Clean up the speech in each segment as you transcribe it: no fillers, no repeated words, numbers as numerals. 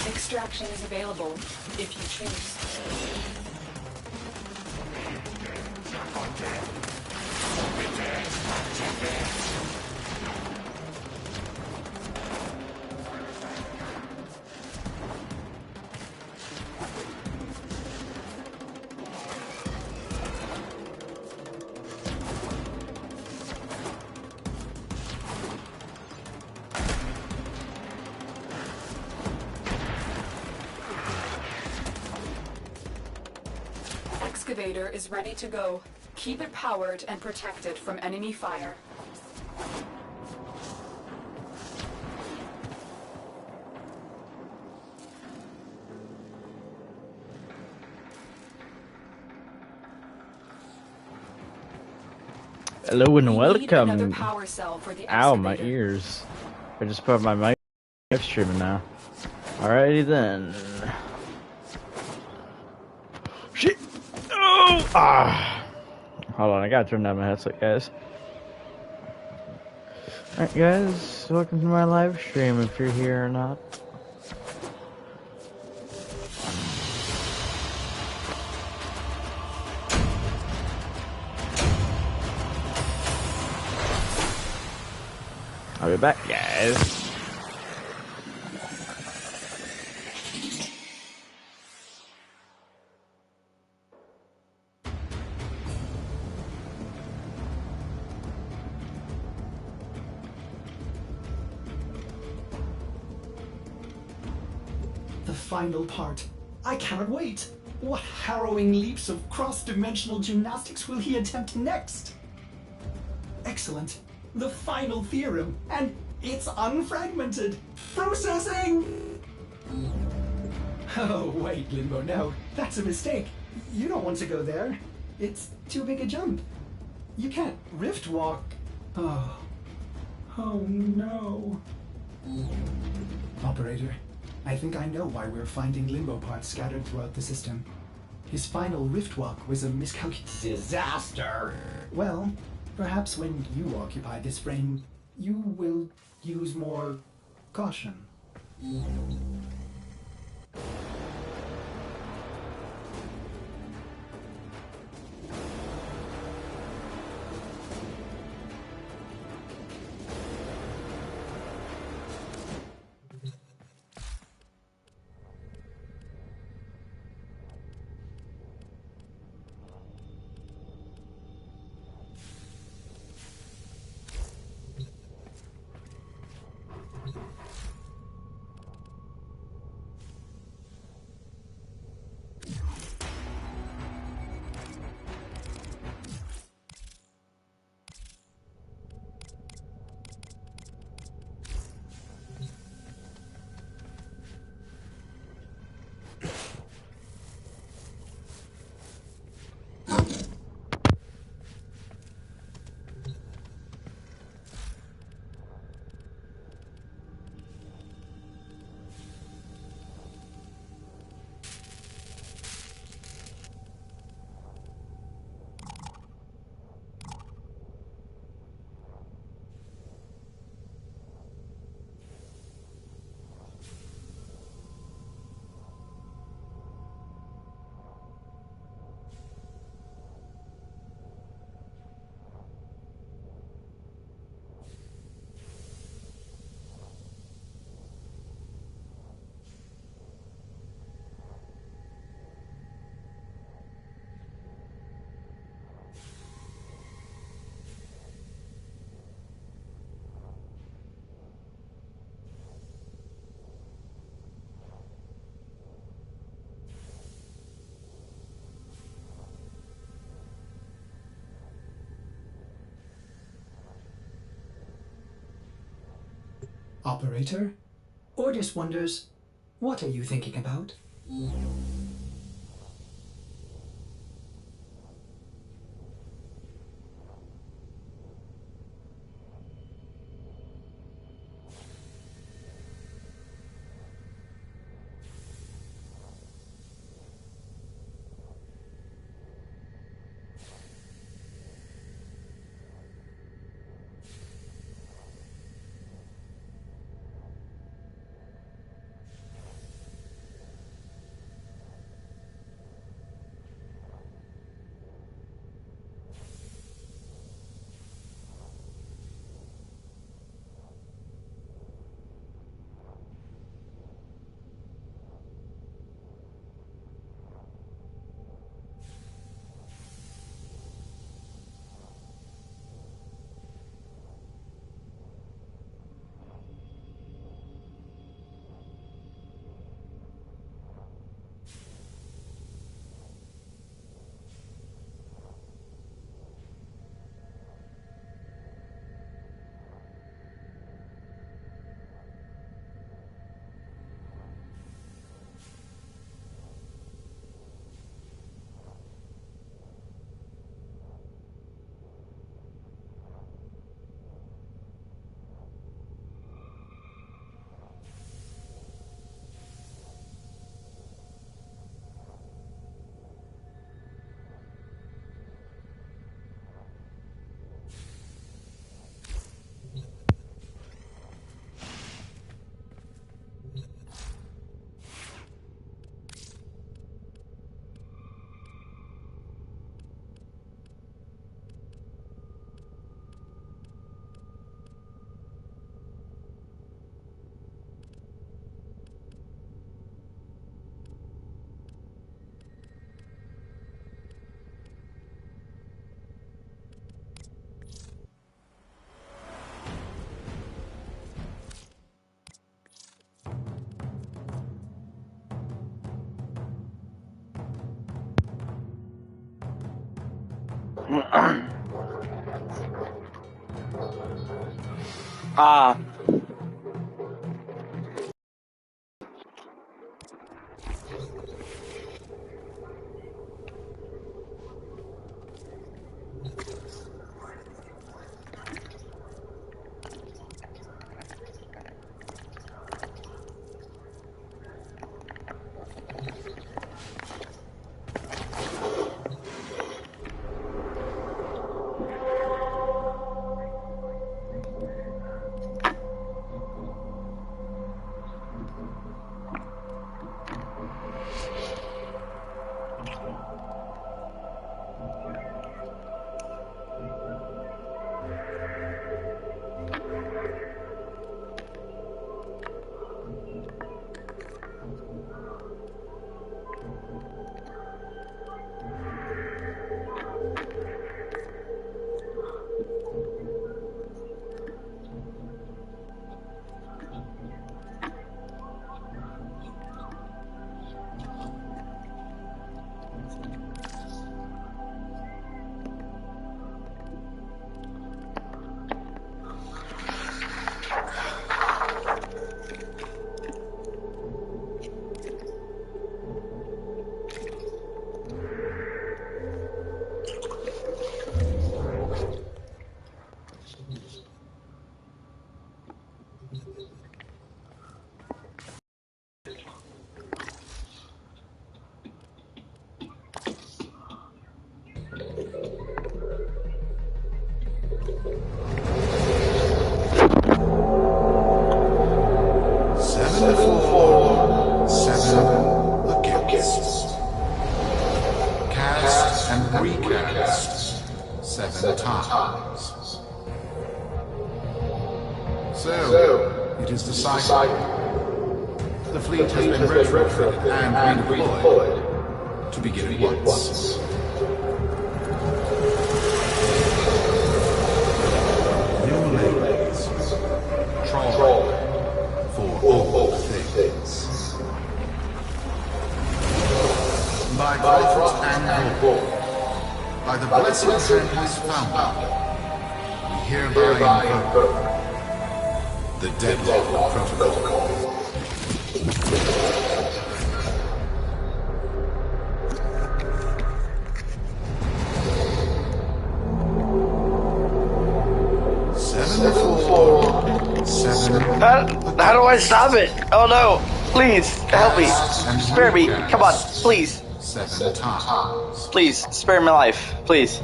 Extraction is available if you choose. Excavator is ready to go. Keep it powered and protected from enemy fire. Hello and welcome. Another power cell for the Ow, my excavator. ears. I just put my mic live streaming now. Alrighty then. Shit! Oh! Ah! Hold on, I gotta turn down my headset, guys. Alright, guys, welcome to my live stream if you're here or not. I'll be back, guys. The final part. I cannot wait. What harrowing leaps of cross-dimensional gymnastics will he attempt next? Excellent. The final theorem, and it's unfragmented. Processing! Oh, wait, Limbo, no. That's a mistake. You don't want to go there. It's too big a jump. You can't rift walk. Oh. Oh, no. Operator, I think I know why we're finding Limbo parts scattered throughout the system. His final rift walk was a miscalculation. Disaster! Well, perhaps when you occupy this frame, you will use more caution. Operator? Ordis wonders, what are you thinking about? Ah. So, it is decided. The fleet has been retrofitted and redeployed to begin at once. New lanes. Troll. For all things. By prophet and Lord. By the blessed hand his founder. We hereby invoke the Deadlock Protocol. How do I stop it? Oh no! Please, help me! Spare me! Come on, please! 7 times. Please, spare my life, please.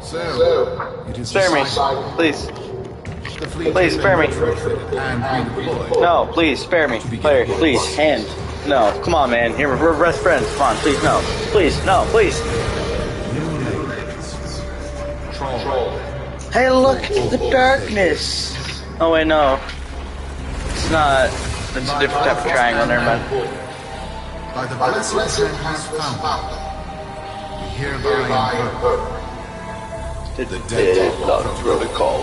So, it is Spare me, please. Please, spare me. No, please, spare me. Player, please, hand. No, come on, man. Here, we're best friends. Come on, please, no. Please, no, please. Hey, look, the darkness. Oh, wait, no. It's not. It's a different type of triangle, never mind. By the blessed hand has found. We hereby invoke the Deadlock Protocol.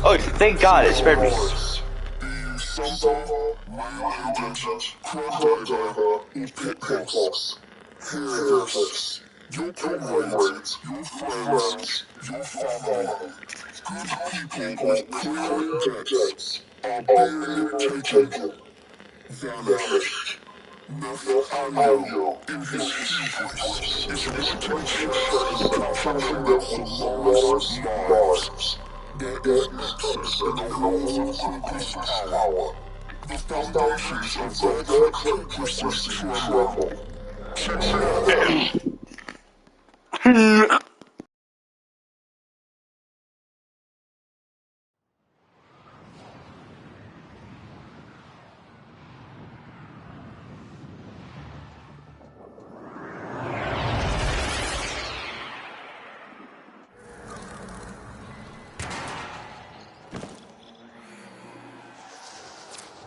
Oh, thank God it spared me. Your comrades, your friends, your family, good people with clear debts are being taken, vanished. Nathaniel, in his hubris, is wanting to controlling their Solaris lives. There is nexus in the walls of Corpus power. The foundations of their corpus tremble.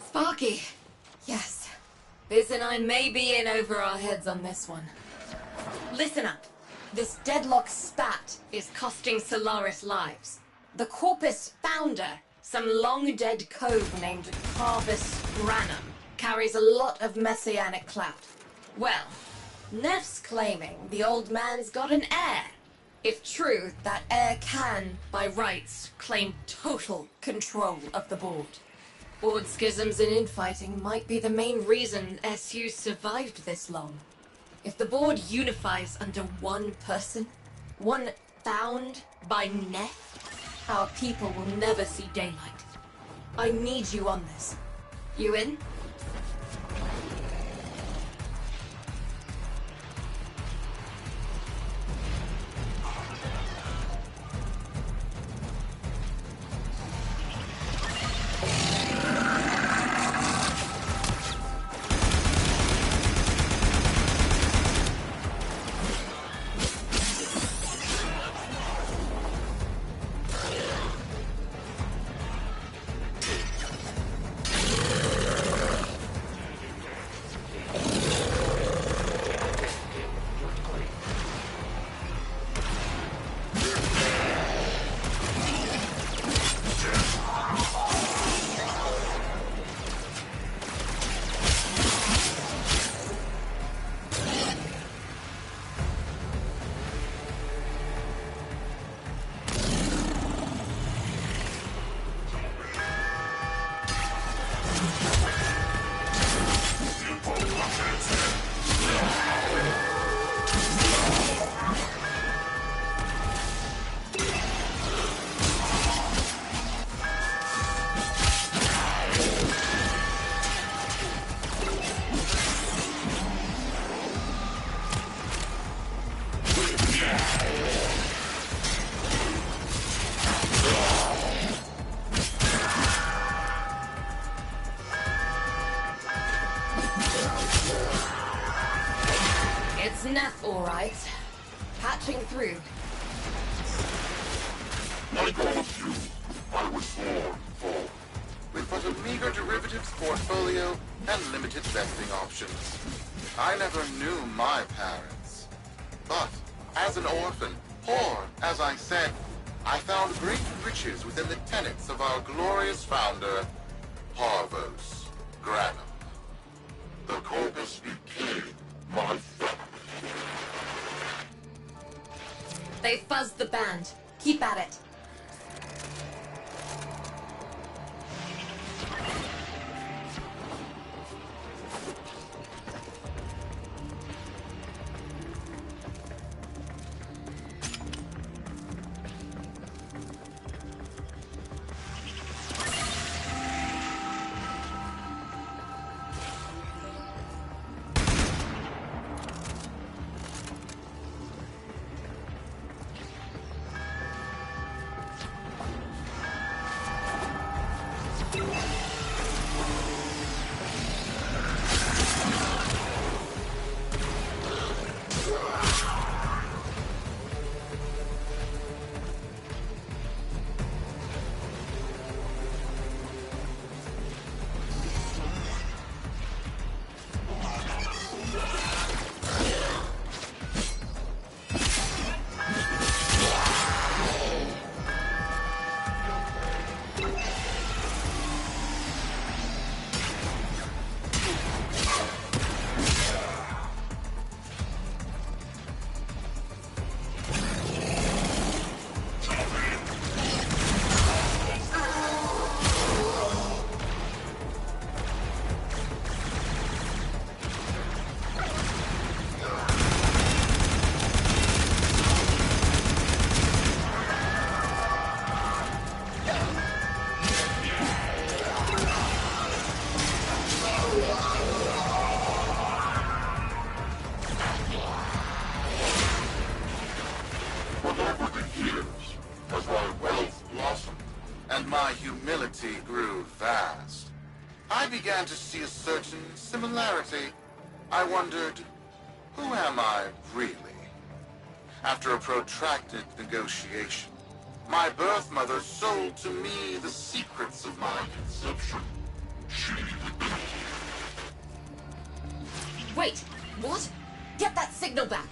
Sparky. Yes. Biz and I may be in over our heads on this one. Listen up. This deadlock spat is costing Solaris lives. The Corpus founder, some long-dead cove named Carvus Granum, carries a lot of messianic clout. Well, Neff's claiming the old man's got an heir. If true, that heir can, by rights, claim total control of the board. Board schisms and infighting might be the main reason SU survived this long. If the board unifies under one person, one bound by Neff, our people will never see daylight. I need you on this. You in? It's Neff, all right. Patching through. Like all of you, I was born for. With but a meager derivatives portfolio and limited vesting options. I never knew my parents. But, as an orphan, or, as I said, I found great riches within the tenets of our glorious founder, Parvos Granum. The corpus became my family. They fuzzed the band. Keep at it. Grew vast. I began to see a certain similarity. I wondered, who am I really? After a protracted negotiation, my birth mother sold to me the secrets of my conception. Wait, what? Get that signal back.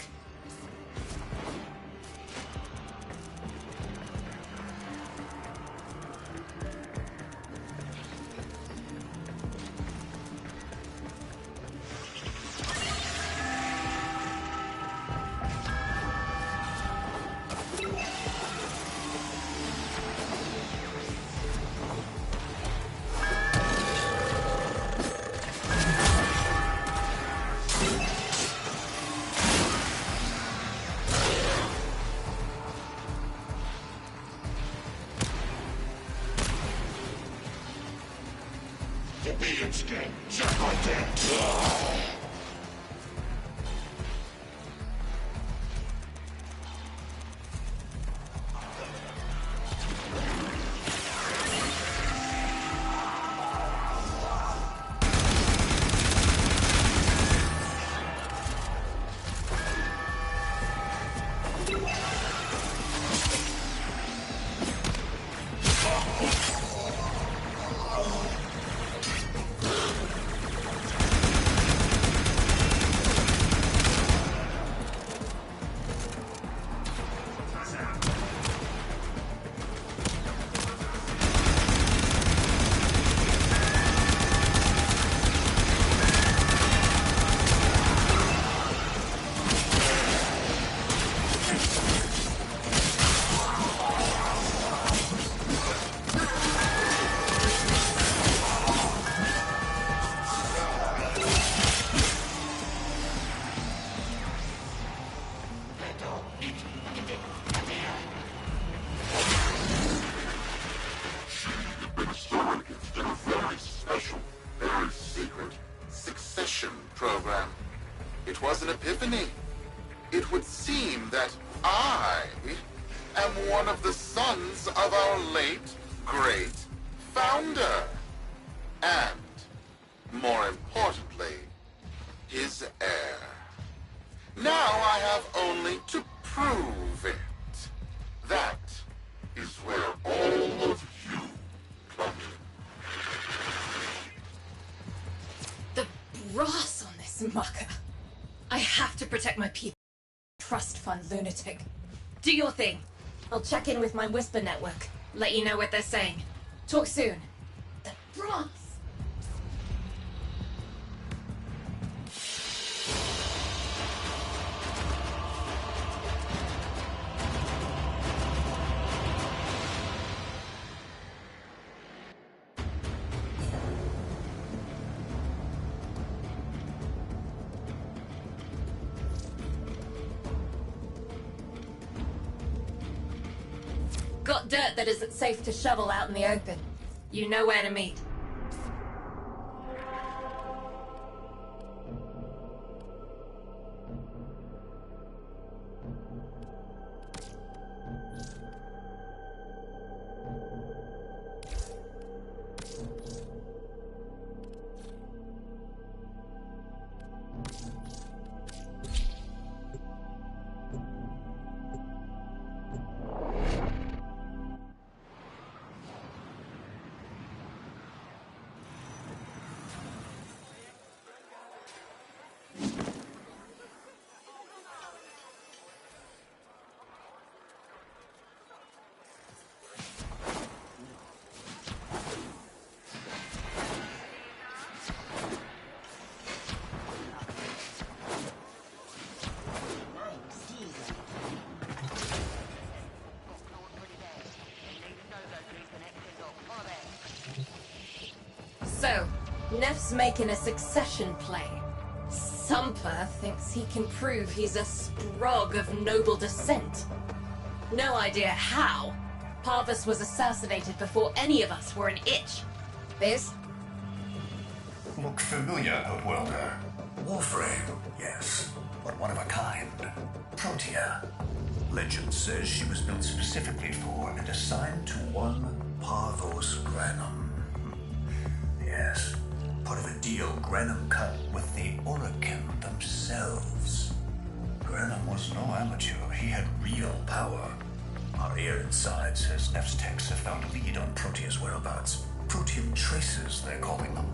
It was an epiphany. It would seem that I am one of the sons of our late, great founder. And, more importantly, his heir. Now I have only to prove it. That is where all of you come in. The brass on this mucker. I have to protect my people. Trust fund lunatic. Do your thing. I'll check in with my Whisper network. Let you know what they're saying. Talk soon. The brass! Got dirt that isn't safe to shovel out in the open. You know where to meet. So, Neff's making a succession play. Sumper thinks he can prove he's a sprog of noble descent. No idea how. Parvus was assassinated before any of us were an itch. Biz? Look familiar, Outworlder. Warframe, yes, but one of a kind. Protea. Legend says she was built specifically for and assigned to one Parvos Granum. Yes, part of a deal Granum cut with the Orokin themselves. Granum was no amateur. He had real power. Our ear inside says Neff's techs have found a lead on Protea's whereabouts. Protean traces, they're calling them.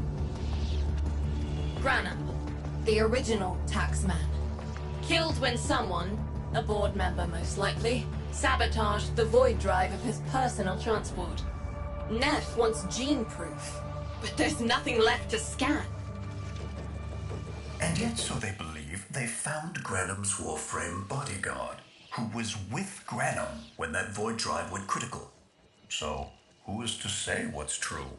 Granum, the original taxman. Killed when someone, a board member most likely, sabotaged the void drive of his personal transport. Neff wants gene proof, but there's nothing left to scan. And yet, so they believe, they found Granum's Warframe bodyguard, who was with Granum when that void drive went critical. So, who is to say what's true?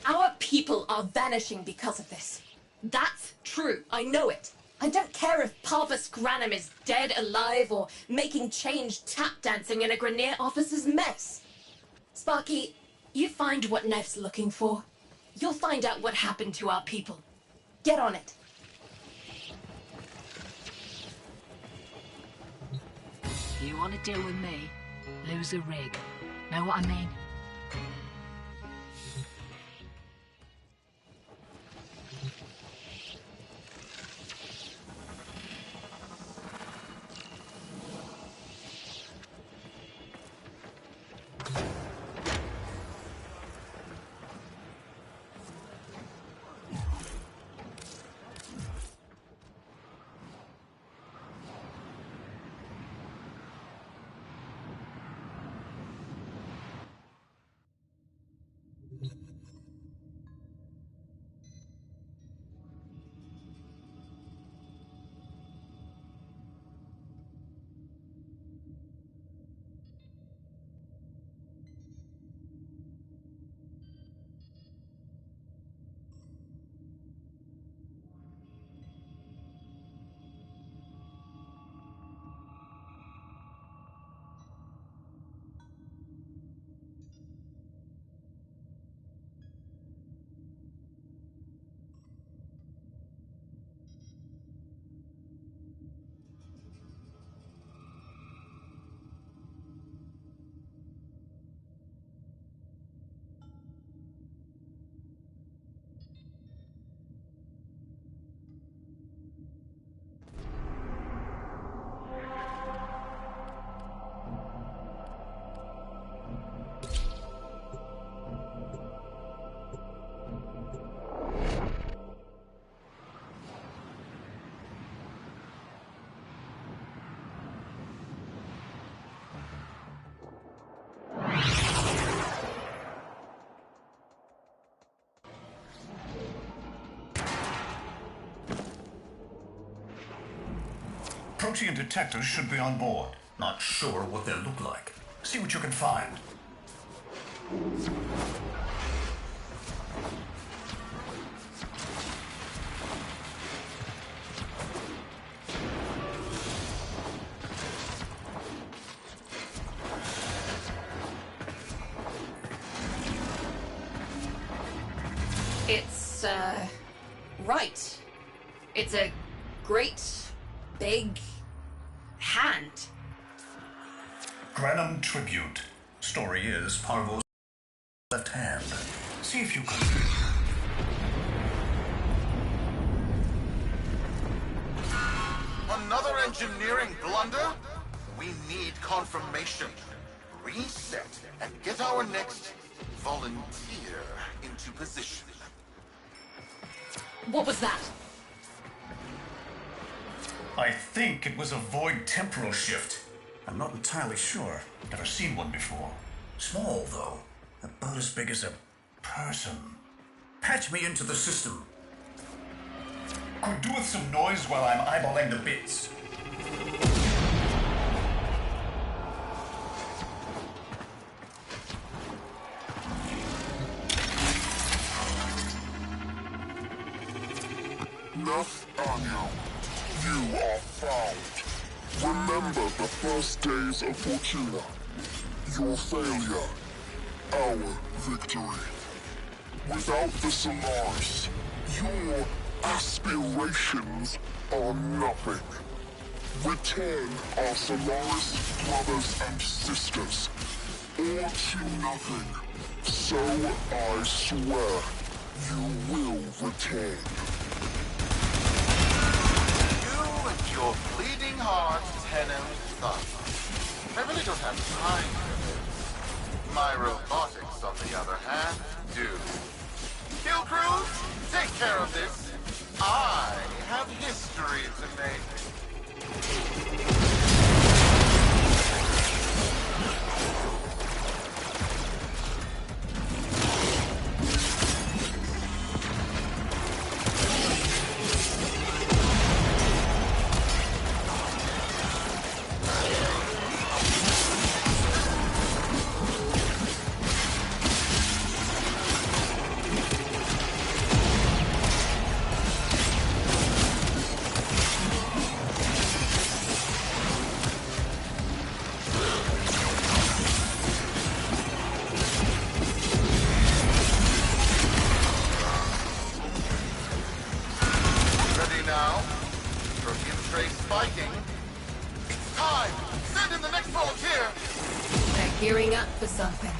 Our people are vanishing because of this. That's true, I know it. I don't care if Parvus Granum is dead, alive, or making change tap dancing in a Grenier officer's mess. Sparky, you find what Neff's looking for. You'll find out what happened to our people. Get on it. You want to deal with me? Lose a rig. Know what I mean? Protean detectors should be on board. Not sure what they'll look like. See what you can find. It's, right. It's a great, big hand. Granum Tribute. Story is Parvo's left hand. See if you can... Another engineering blunder? We need confirmation. Reset and get our next volunteer into position. What was that? I think it was a void temporal shift. I'm not entirely sure. Never seen one before. Small, though. About as big as a person. Patch me into the system. Could do with some noise while I'm eyeballing the bits. Nathaniel, you are found. Remember the first days of Fortuna. Your failure, our victory. Without the Solaris, your aspirations are nothing. Return our Solaris brothers and sisters, or to nothing. So I swear, you will return. You and your bleeding heart, Tenno Thumb. I really don't have time for this. My robotics, on the other hand, do. Kill crews, take care of this. I have history to make. now. Protein tray spiking. It's time! Send in the next volunteer! They're gearing up for something.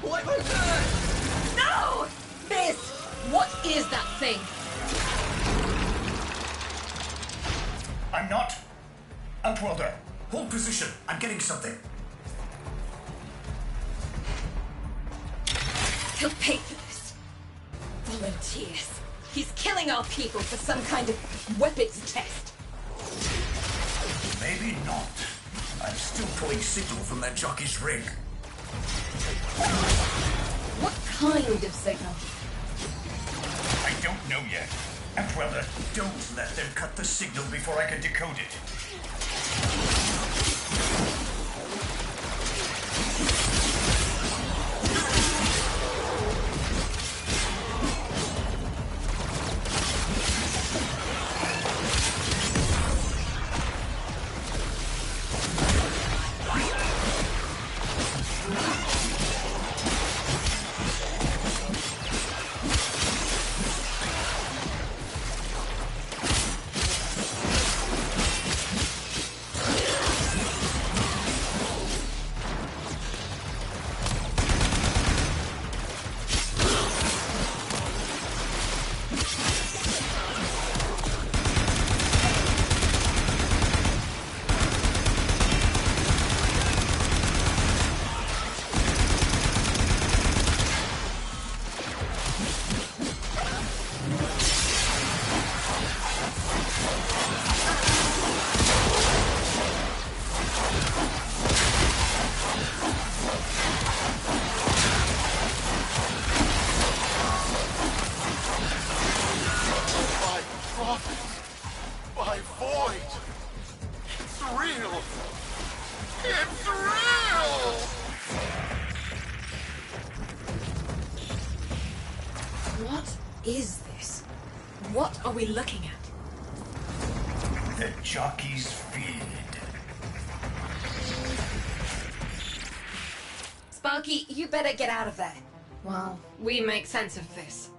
Why was that? No! This! What is that thing? I'm not. Outworlder, hold position. I'm getting something. He'll pay for this. Volunteers. He's killing our people for some kind of weapons test. Maybe not. I'm still pulling signal from that jockey's rig. What kind of signal? I don't know yet. Outworlder, don't let them cut the signal before I can decode it. My void! It's real! It's real! What is this? What are we looking at? The jockey's feed. Sparky, you better get out of there. Well, we make sense of this.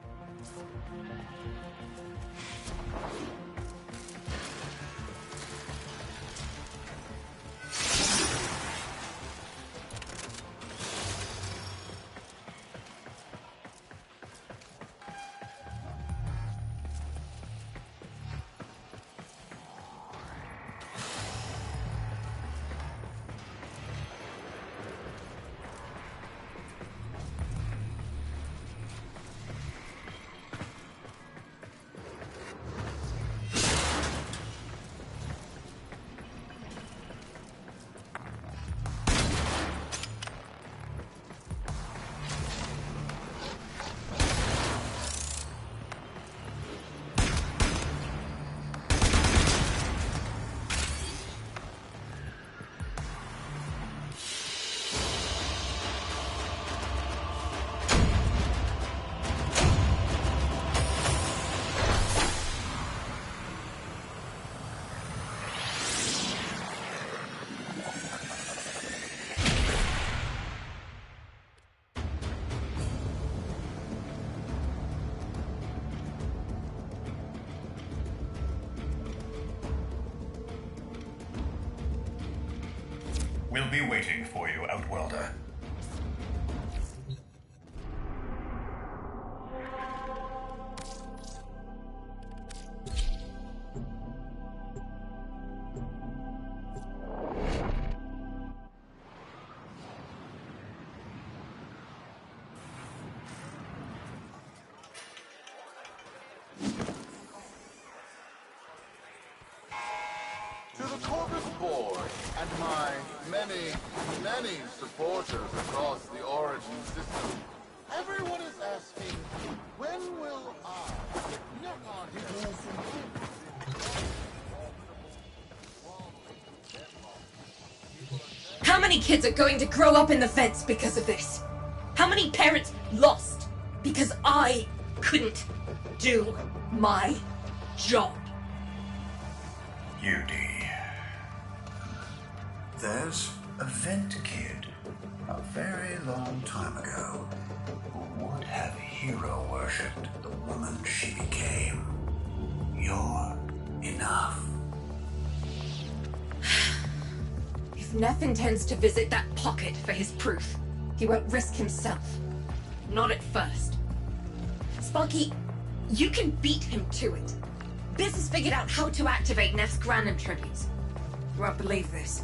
We'll be waiting for you, Outworlder. To the Corvus Board and my many supporters across the Origin system, everyone is asking, when will I knock on his... How many kids are going to grow up in the fence because of this? How many parents lost because I couldn't do my job. UD. There's a vent kid a very long time ago who would have hero worshipped the woman she became. You're enough. If Neff intends to visit that pocket for his proof, he won't risk himself. Not at first. Sparky, you can beat him to it. Biz has figured out how to activate Neff's Granum tributes. You won't believe this.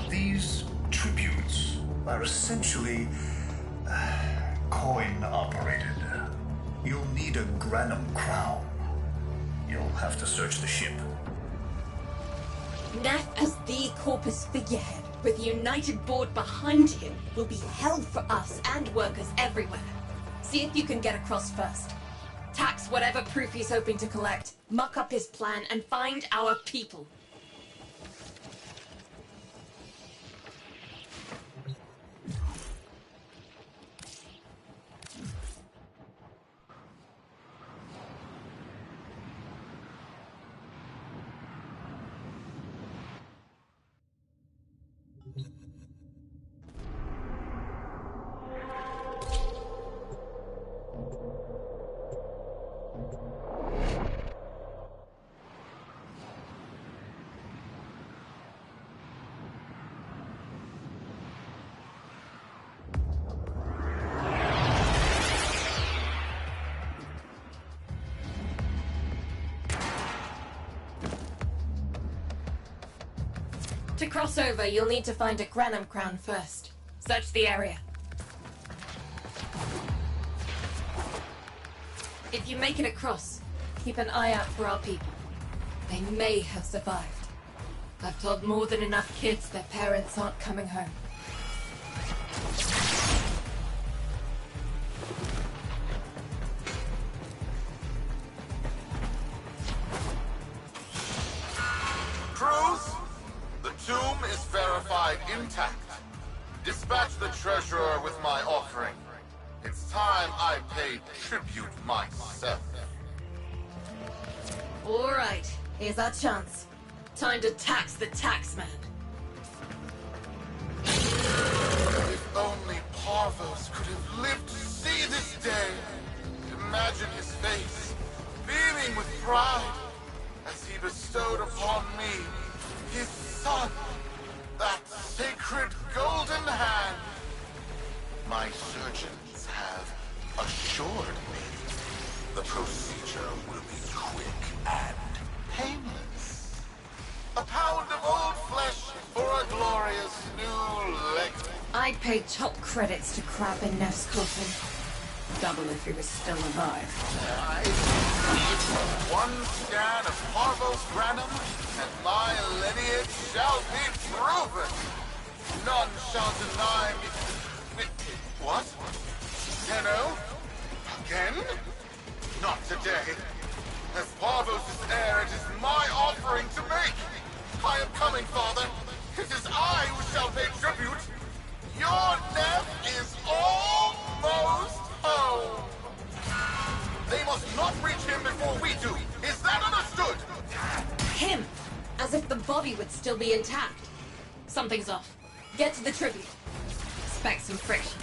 These tributes are essentially coin-operated. You'll need a Granum crown. You'll have to search the ship. Neff as the Corpus figurehead, with the United Board behind him, will be hell for us and workers everywhere. See if you can get across first. Tax whatever proof he's hoping to collect, muck up his plan, and find our people. To cross over, you'll need to find a Granum crown first. Search the area. If you make it across, keep an eye out for our people. They may have survived. I've told more than enough kids their parents aren't coming home. Cruz, the tomb is verified intact. Dispatch the treasurer with my offering. It's time I paid tribute myself. All right, here's our chance. Time to tax the taxman. If only Parvos could have lived to see this day. Imagine his face, beaming with pride, as he bestowed upon me, his son, that sacred golden hand. My surgeons have assured me the procedure will be quick and painless. A pound of old flesh for a glorious new leg. I'd pay top credits to crap in Neff's coffin. Double if he was still alive. One scan of Parvos Granum, and my lineage shall be proven. None shall deny me. What? Tenno? Again? Not today. As Parvos' heir, it is my offering to make. I am coming, Father. It is I who shall pay tribute. Your Neff is almost home. They must not reach him before we do. Is that understood? Him! As if the body would still be intact. Something's off. Get to the tribute. Expect some friction.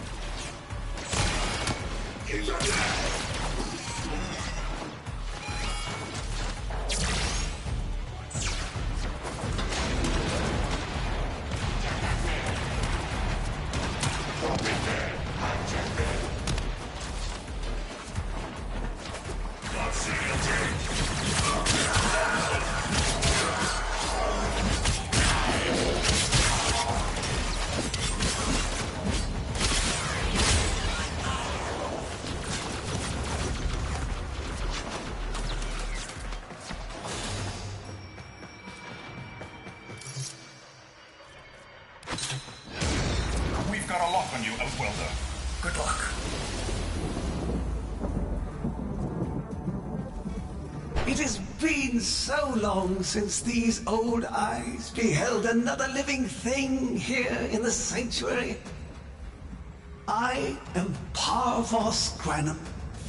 We've got a lock on you, Outwelder. Good luck. It has been so long since these old eyes beheld another living thing here in the sanctuary. I am Parvos Granum,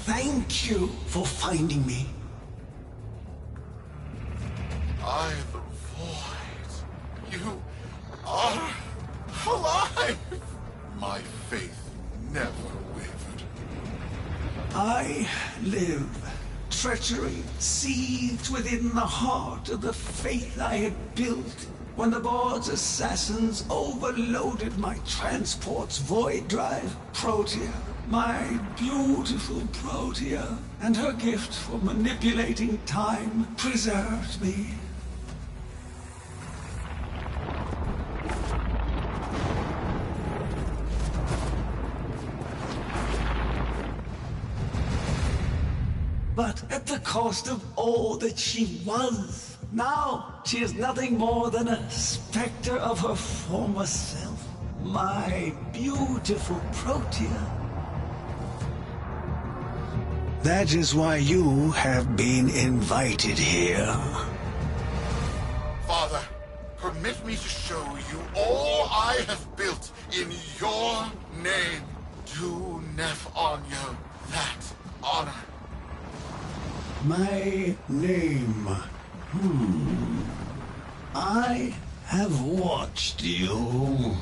thank you for finding me. I the void. You are alive! My faith never wavered. I live. Treachery seethed within the heart of the faith I had built when the board's assassins overloaded my transport's void drive. Protea, my beautiful Protea, and her gift for manipulating time preserved me. But at the cost of all that she was. Now, she is nothing more than a specter of her former self. My beautiful Protea. That is why you have been invited here. Father, permit me to show you all I have built in your name. Do Nef Anya that honor. My name. I have watched you.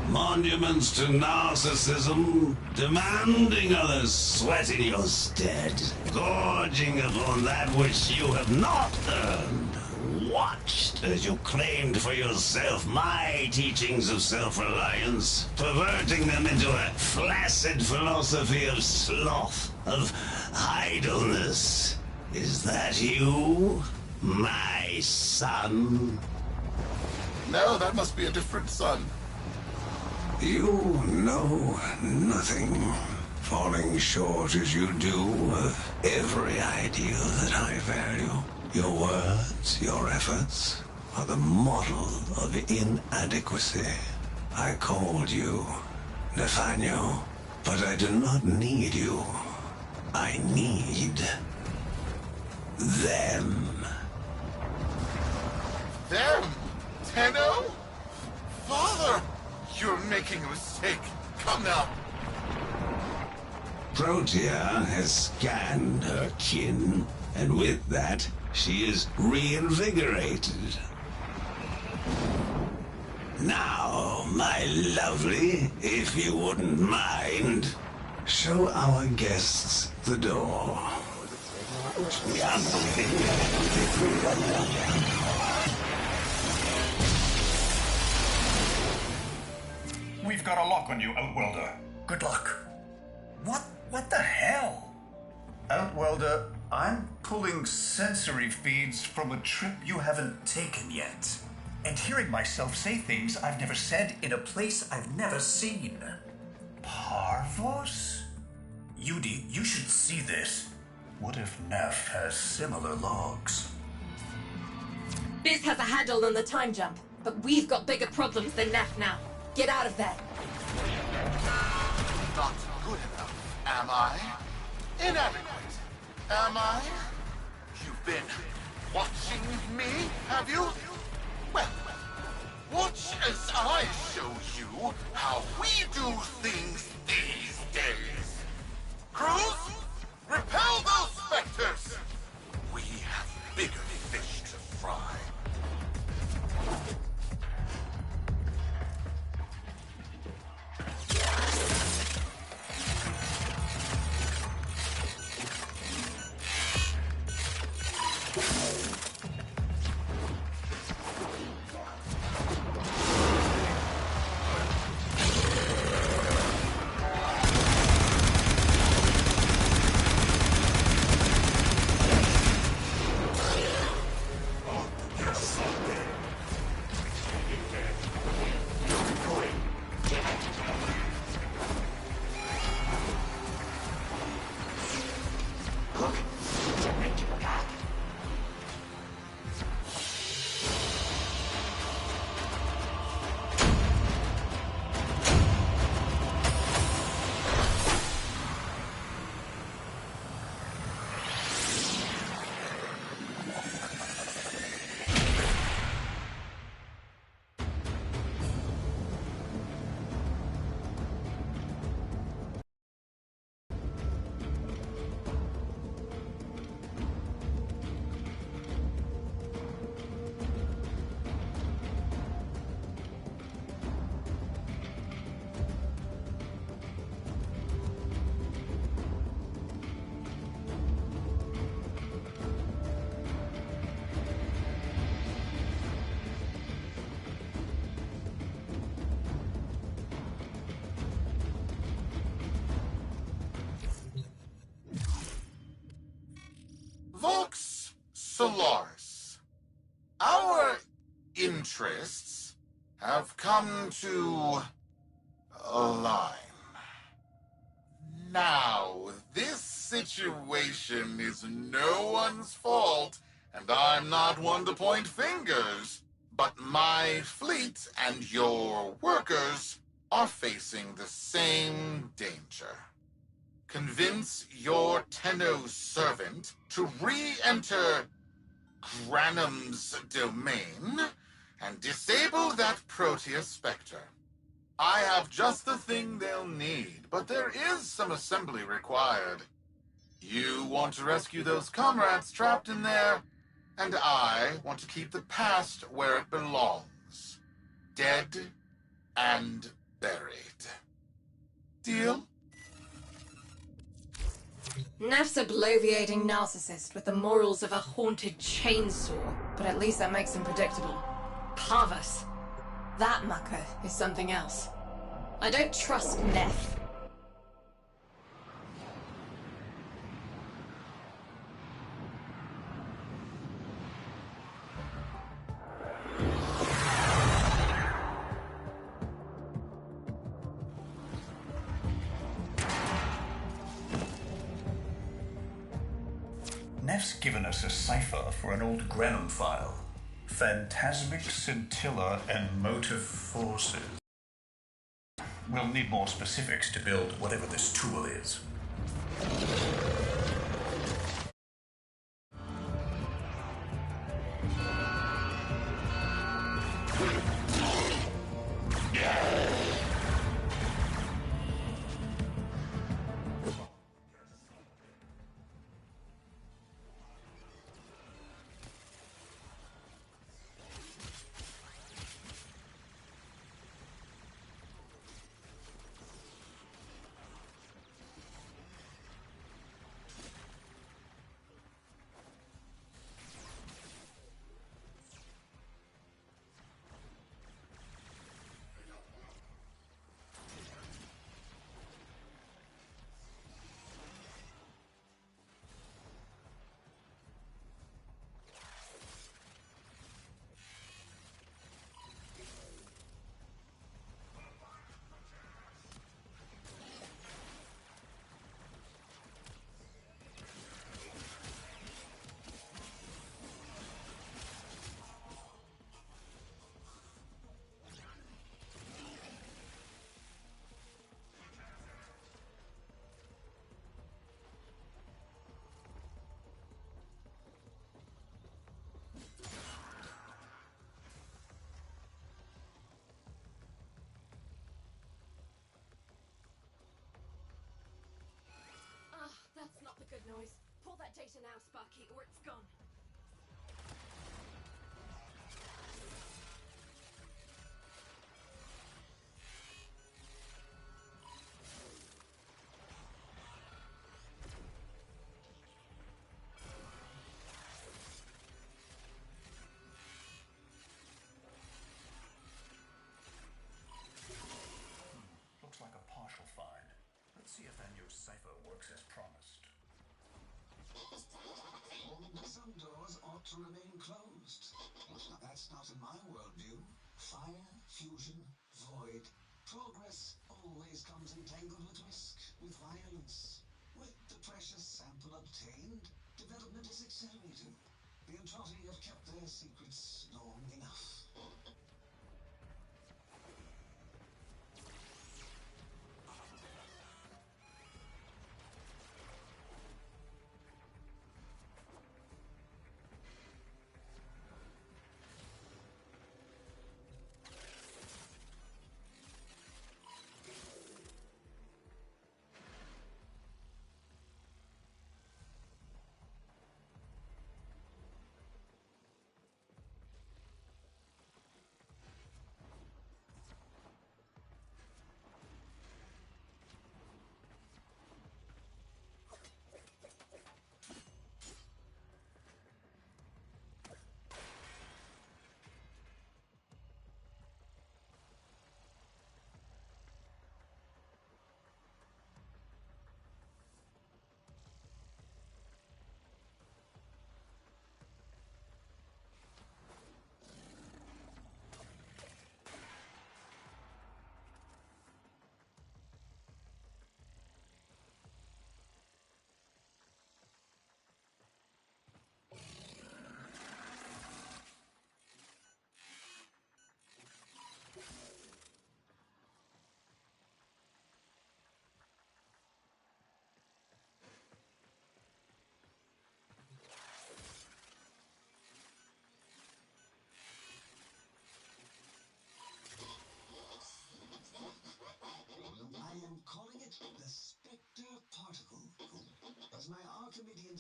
Monuments to narcissism, demanding others sweat in your stead, gorging upon that which you have not earned. Watched as you claimed for yourself my teachings of self-reliance, perverting them into a flaccid philosophy of sloth, of idleness. Is that you, my son? No, that must be a different son. You know nothing, falling short as you do of every ideal that I value. Your words, your efforts, are the model of inadequacy. I called you Nathaniel, but I do not need you. I need them. Them? Tenno? Father! You're making a mistake. Come now. Protea has scanned her kin, and with that, she is reinvigorated. Now, my lovely, if you wouldn't mind, show our guests the door. We've got a lock on you, Outwelder. Good luck. What the hell? Outwelder, I'm pulling sensory feeds from a trip you haven't taken yet. And hearing myself say things I've never said in a place I've never seen. Parvos? Yudi, you should see this. What if Neff has similar logs? Biz has a handle on the time jump, but we've got bigger problems than Neff now. Get out of there. Not good enough, am I? Inadequate, am I? You've been watching me, have you? Well, watch as I show you how we do things these days. Crews, repel those specters! We have bigger fish to fry. interests have come to align. Now, this situation is no one's fault, and I'm not one to point fingers, but my fleet and your workers are facing the same danger. Convince your Tenno servant to re-enter Granum's domain and disable that Proteus Spectre. I have just the thing they'll need, but there is some assembly required. You want to rescue those comrades trapped in there, and I want to keep the past where it belongs. Dead and buried. Deal? Neff's a bloviating narcissist with the morals of a haunted chainsaw, but at least that makes him predictable. Parvus. That mucker is something else. I don't trust Neff. Neff's given us a cipher for an old Granum file. Phantasmic scintilla and motive forces. We'll need more specifics to build whatever this tool is. That's not the good noise. Pull that data now, Sparky, or it's gone. Looks like a partial find. Let's see if that new cipher works as promised. Some doors ought to remain closed. Now that's not in my worldview. Fire, fusion, void. Progress always comes entangled with risk, with violence. With the precious sample obtained, development is accelerated. The Entrati have kept their secrets long enough.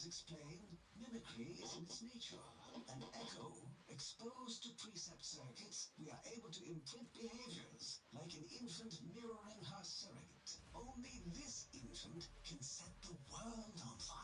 explained, mimicry is in its nature. An echo exposed to precept circuits, we are able to imprint behaviors like an infant mirroring her surrogate. Only this infant can set the world on fire.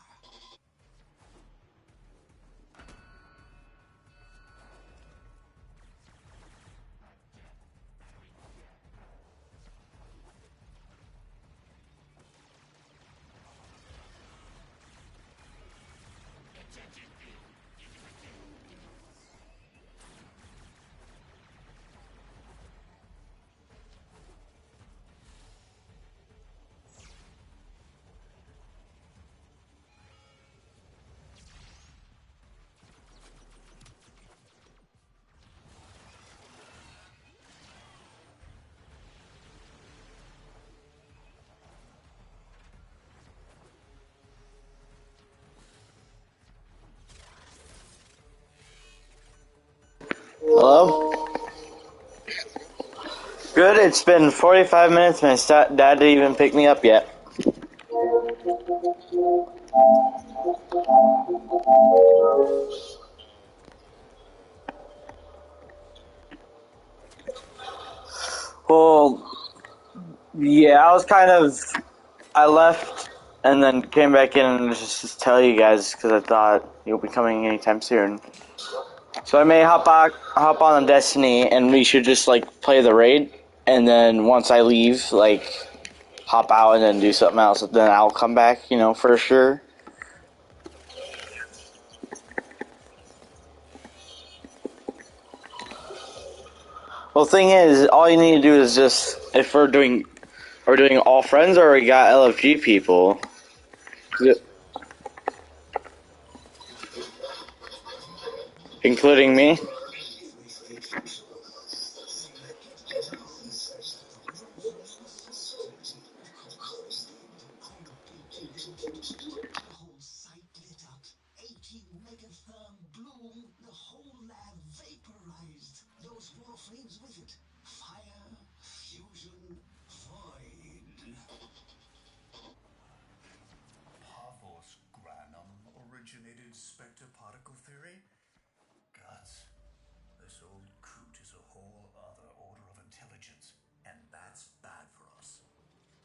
Hello? Good, it's been 45 minutes. My dad didn't even pick me up yet. Well, yeah, I left and then came back in and just tell you guys because I thought you'll be coming anytime soon. So I may hop on Destiny and we should just like play the raid, and then once I leave, like hop out and then do something else. Then I'll come back, for sure. Well, the thing is, all you need to do is just if we're doing all friends, or we got LFG people. Including me? The whole site lit up. 80 megatherm bloom. The whole lab vaporized. Those warframes with it. Fire, fusion, void. Pavos Granum originated spectre particle theory? Guts. This old coot is a whole other order of intelligence, and that's bad for us.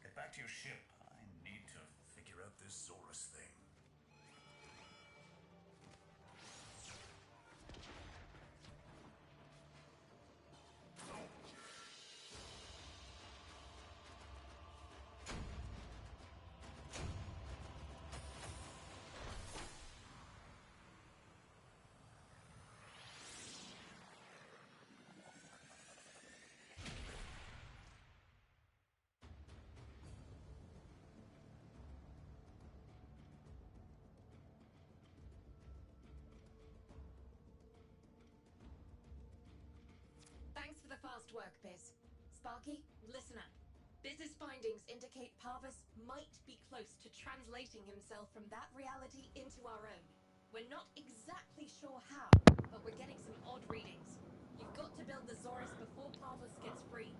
Get back to your ship. I need to figure out this Zorus thing. Thanks for the fast work, Biz. Sparky, listen up. Biz's findings indicate Parvus might be close to translating himself from that reality into our own. We're not exactly sure how, but we're getting some odd readings. You've got to build the Zorus before Parvus gets free.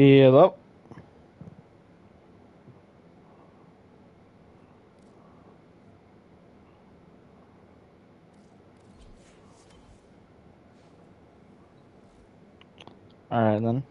Yep. Alright then.